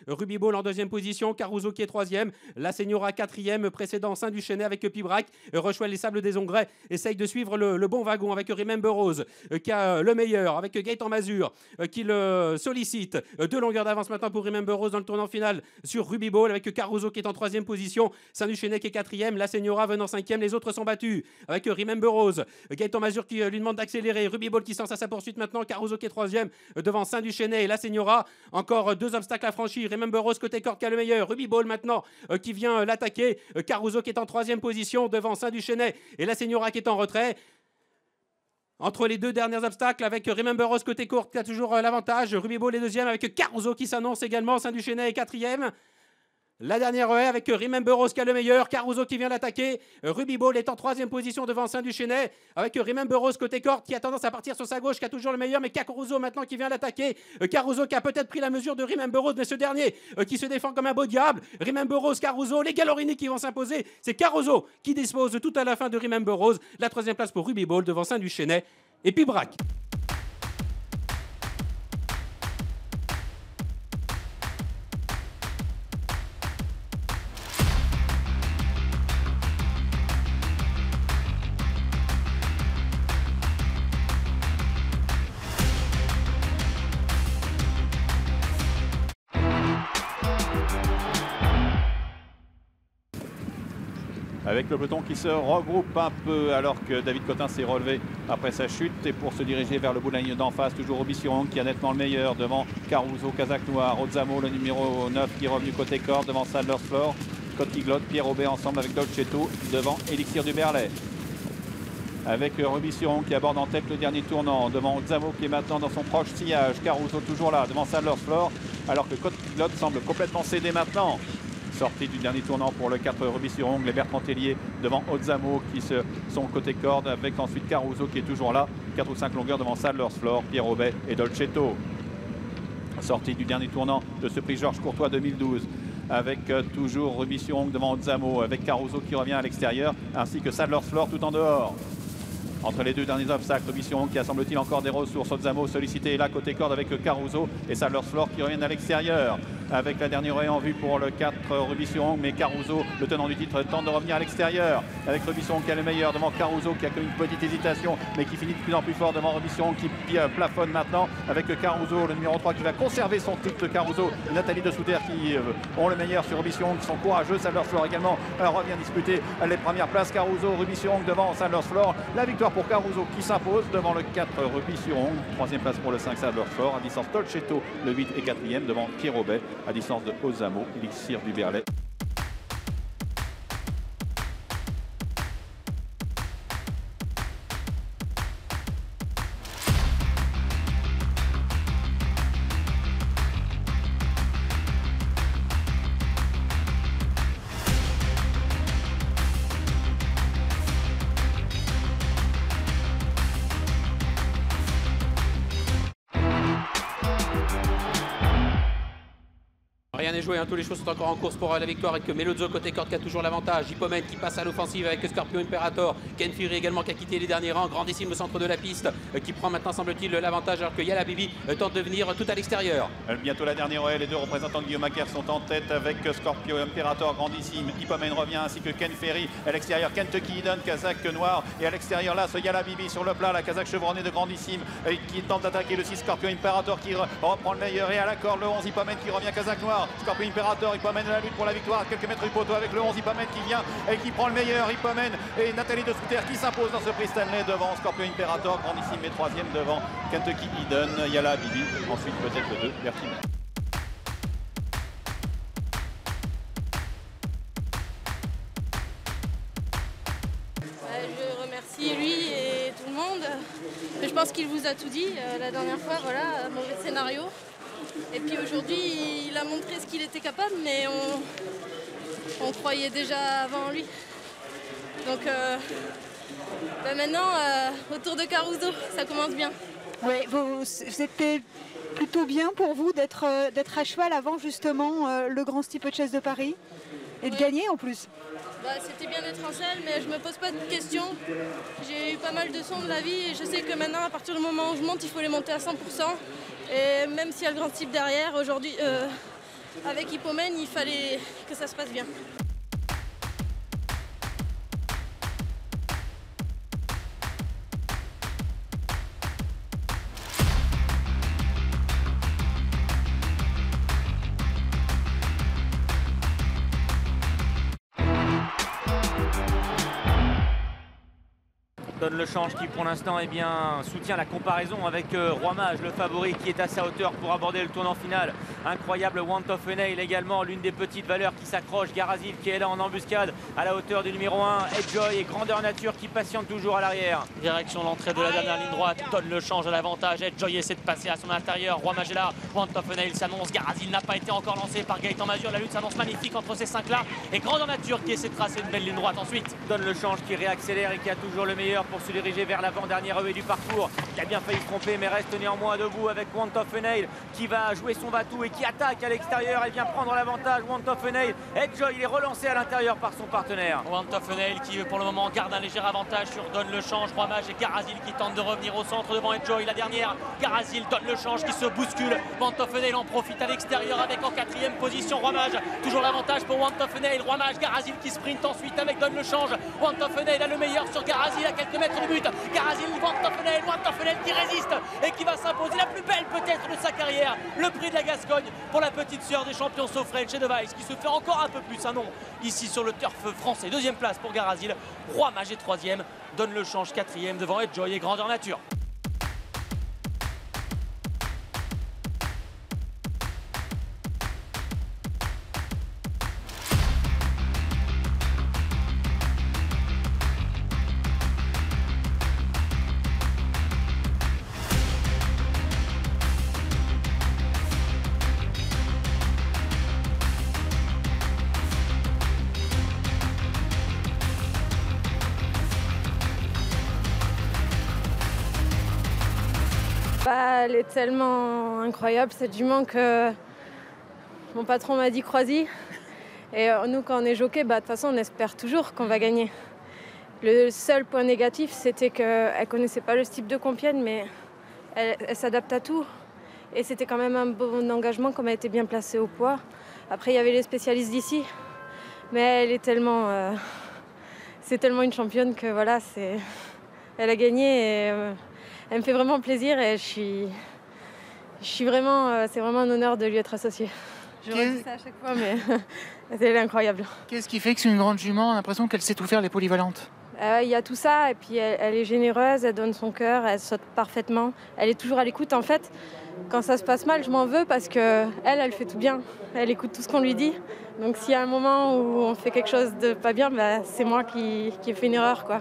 Ruby Ball en deuxième position, Caruso qui est troisième, La Señora quatrième, précédent Saint-Duchesnais avec Pibrac. Rochouel les Sables des Ongrets essaye de suivre le bon wagon avec Remember Rose qui a le meilleur avec Gaëtan Mazur qui le sollicite. 2 longueurs d'avance maintenant pour Remember Rose dans le tournant final sur Ruby Ball avec Caruso qui est en troisième position, Saint-Duchesnais qui est quatrième, La Señora venant cinquième, les autres sont battus avec Remember Rose, Gaëtan Mazur qui lui demande d'accélérer, Ruby Ball qui se lance à sa poursuite maintenant, Caruso qui est troisième devant Saint-Duchesnais et La Señora. Encore 2 obstacles à franchir, Remember Rose côté corde qui a le meilleur, Ruby Ball maintenant qui vient l'attaquer, Caruso qui est en troisième position devant Saint-Duchesnais et La Señora qui est en retrait. Entre les 2 derniers obstacles avec Remember Rose côté courte qui a toujours l'avantage, Ruby Ball est deuxième avec Caruso qui s'annonce également, Saint-Duchesnais est quatrième. La dernière haie avec Remember Rose qui a le meilleur, Caruso qui vient l'attaquer, Ruby Ball est en troisième position devant Saint-Duchesnais avec Remember Rose côté corde qui a tendance à partir sur sa gauche, qui a toujours le meilleur, mais Caruso maintenant qui vient l'attaquer, Caruso qui a peut-être pris la mesure de Remember Rose, mais ce dernier qui se défend comme un beau diable, Remember Rose, Caruso, les Galorini qui vont s'imposer, c'est Caruso qui dispose tout à la fin de Remember Rose, la troisième place pour Ruby Ball devant Saint-Duchesnais et Pibrac. Avec le peloton qui se regroupe un peu alors que David Cotin s'est relevé après sa chute et pour se diriger vers le bout de la ligne d'en face, toujours Robissiron qui a nettement le meilleur devant Caruso, Kazakh Noir, Ozzamo le numéro 9 qui est revenu côté corde devant Sadler's Floor, Scott Kiglot, Pierre Aubet ensemble avec Dolcetto devant Elixir du Berlay. Avec Robissiron qui aborde en tête le dernier tournant devant Ozzamo qui est maintenant dans son proche sillage, Caruso toujours là devant Sadler's Floor alors que Scott Kiglot semble complètement cédé maintenant. Sortie du dernier tournant pour le 4 Robissiron, les Bertrand Tellier devant Ozzamo qui sont côté corde avec ensuite Caruso qui est toujours là, 4 ou 5 longueurs devant Sadler's Floor, Pierre Aubet et Dolcetto. Sortie du dernier tournant de ce prix Georges Courtois 2012 avec toujours Robissiron devant Ozzamo avec Caruso qui revient à l'extérieur ainsi que Sadler's Floor tout en dehors. Entre les 2 derniers obstacles, Robissiron qui a semble-t-il encore des ressources, Ozzamo sollicité là côté corde avec Caruso et Sadler's Floor qui reviennent à l'extérieur. Avec la dernière haie en vue pour le 4 Robissiron, mais Caruso, le tenant du titre, tente de revenir à l'extérieur. Avec Robissiron qui a le meilleur devant Caruso qui a comme une petite hésitation, mais qui finit de plus en plus fort devant Robissiron qui plafonne maintenant. Avec Caruso, le numéro 3 qui va conserver son titre, Caruso, Nathalie de Souter qui ont le meilleur sur Robissiron, qui sont courageux. Sadler's Floor également revient disputer les premières places. Caruso, Robissiron devant Sadler's Floor. La victoire pour Caruso qui s'impose devant le 4 Robissiron. Troisième place pour le 5 Sadler's Floor. À distance Dolcetto, le 8 et 4e devant Pierre Aubet. À distance de Ozzamo, Elixir du Berlay. Rien n'est joué, hein. Tous les choses sont encore en course pour la victoire avec Melozzo côté corde qui a toujours l'avantage, Hippomen qui passe à l'offensive avec Scorpio Imperator, Ken Fury également qui a quitté les derniers rangs, grandissime au centre de la piste qui prend maintenant semble-t-il l'avantage alors que Yala Bibi tente de venir tout à l'extérieur. Bientôt la dernière haie, les 2 représentants de Guillaume Macaire sont en tête avec Scorpio Imperator grandissime, Hippomen revient ainsi que Ken Ferry à l'extérieur, Kentucky Eden, Kazakh Noir et à l'extérieur là ce Yala Bibi sur le plat, la Kazakh chevronné de grandissime qui tente d'attaquer le 6 Scorpio Imperator qui reprend le meilleur et à la corde le 11 Hippomen qui revient, Kazakh Noir, Scorpio Imperator, Hippomen de la lutte pour la victoire à quelques mètres du poteau avec le 11 Hippomen qui vient et qui prend le meilleur, Hippomen et Nathalie de Souter qui s'impose dans ce prix Stanley devant Scorpio Imperator, grandissime et 3e devant Kentucky Eden, Yala Bibi, ensuite peut-être le 2 Bertimet. Je remercie lui et tout le monde. Je pense qu'il vous a tout dit la dernière fois, voilà, mauvais scénario. Et puis aujourd'hui, il a montré ce qu'il était capable, mais on croyait déjà avant lui. Donc maintenant, autour de Caruso, ça commence bien. Oui, c'était plutôt bien pour vous d'être à cheval avant justement le Grand Steeplechase de Paris et de gagner en plus. C'était bien d'être en selle, mais je me pose pas de questions. J'ai eu pas mal de sons de la vie et je sais que maintenant, à partir du moment où je monte, il faut les monter à 100%. Et même s'il y a le grand type derrière, aujourd'hui, avec Hippomène, il fallait que ça se passe bien. Donne le change qui pour l'instant soutient la comparaison avec Roi Mage, le favori qui est à sa hauteur pour aborder le tournant final. Incroyable Want of Nail également, l'une des petites valeurs qui s'accroche. Garazil qui est là en embuscade à la hauteur du numéro 1. Edjoy et Grandeur Nature qui patiente toujours à l'arrière. Direction l'entrée de la dernière ligne droite, donne le change à l'avantage. Edjoy essaie de passer à son intérieur. Roi Mage est là, Want of Nail s'annonce. Garazil n'a pas été encore lancé par Gaëtan Mazur. La lutte s'annonce magnifique entre ces 5 là. Et Grandeur Nature qui essaie de tracer une belle ligne droite ensuite. Donne le change qui réaccélère et qui a toujours le meilleur pour se diriger vers l'avant-dernière haie du parcours. Il a bien failli se tromper mais reste néanmoins debout avec Want of Nail qui va jouer son va-tout et qui attaque à l'extérieur. Elle vient prendre l'avantage. Want of Nail. Edjoy, il est relancé à l'intérieur par son partenaire. Want of Nail qui pour le moment garde un léger avantage sur Donne le change. Roi Mage et Garazil qui tentent de revenir au centre devant Edjoy. La dernière, Garazil donne le change qui se bouscule. Want of Nail en profite à l'extérieur avec en 4e position Roi Mage. Toujours l'avantage pour Want of Nail. Roi Mage, Garazil qui sprint ensuite avec Donne le change. Want of Nail a le meilleur sur Garazil à quelques mètres du but. Garazil, Want of Nail qui résiste et qui va s'imposer la plus belle peut-être de sa carrière. Le prix de la Gascogne pour la petite sœur des champions Sofren chez Device qui se fait encore un peu plus un nom ici sur le turf français. 2e place pour Garazil. Roi Mage est 3e. Donne le change 4e devant Edjoy et Grandeur Nature. Elle est tellement incroyable cette jument que mon patron m'a dit crois-y. Et nous quand on est jockey, de toute façon on espère toujours qu'on va gagner. Le seul point négatif c'était qu'elle ne connaissait pas le type de Compiègne mais elle s'adapte à tout. Et c'était quand même un bon engagement comme elle était bien placée au poids. Après il y avait les spécialistes d'ici. Mais elle est tellement... c'est tellement une championne que voilà, elle a gagné et... elle me fait vraiment plaisir et je suis vraiment, c'est vraiment un honneur de lui être associée. Je redis ça à chaque fois, mais elle est incroyable. Qu'est-ce qui fait que c'est une grande jument? On a l'impression qu'elle sait tout faire, les polyvalentes. Il y a tout ça, et puis elle est généreuse, elle donne son cœur, elle saute parfaitement. Elle est toujours à l'écoute. En fait, quand ça se passe mal, je m'en veux parce qu'elle fait tout bien. Elle écoute tout ce qu'on lui dit. Donc s'il y a un moment où on fait quelque chose de pas bien, c'est moi qui ai fait une erreur, quoi.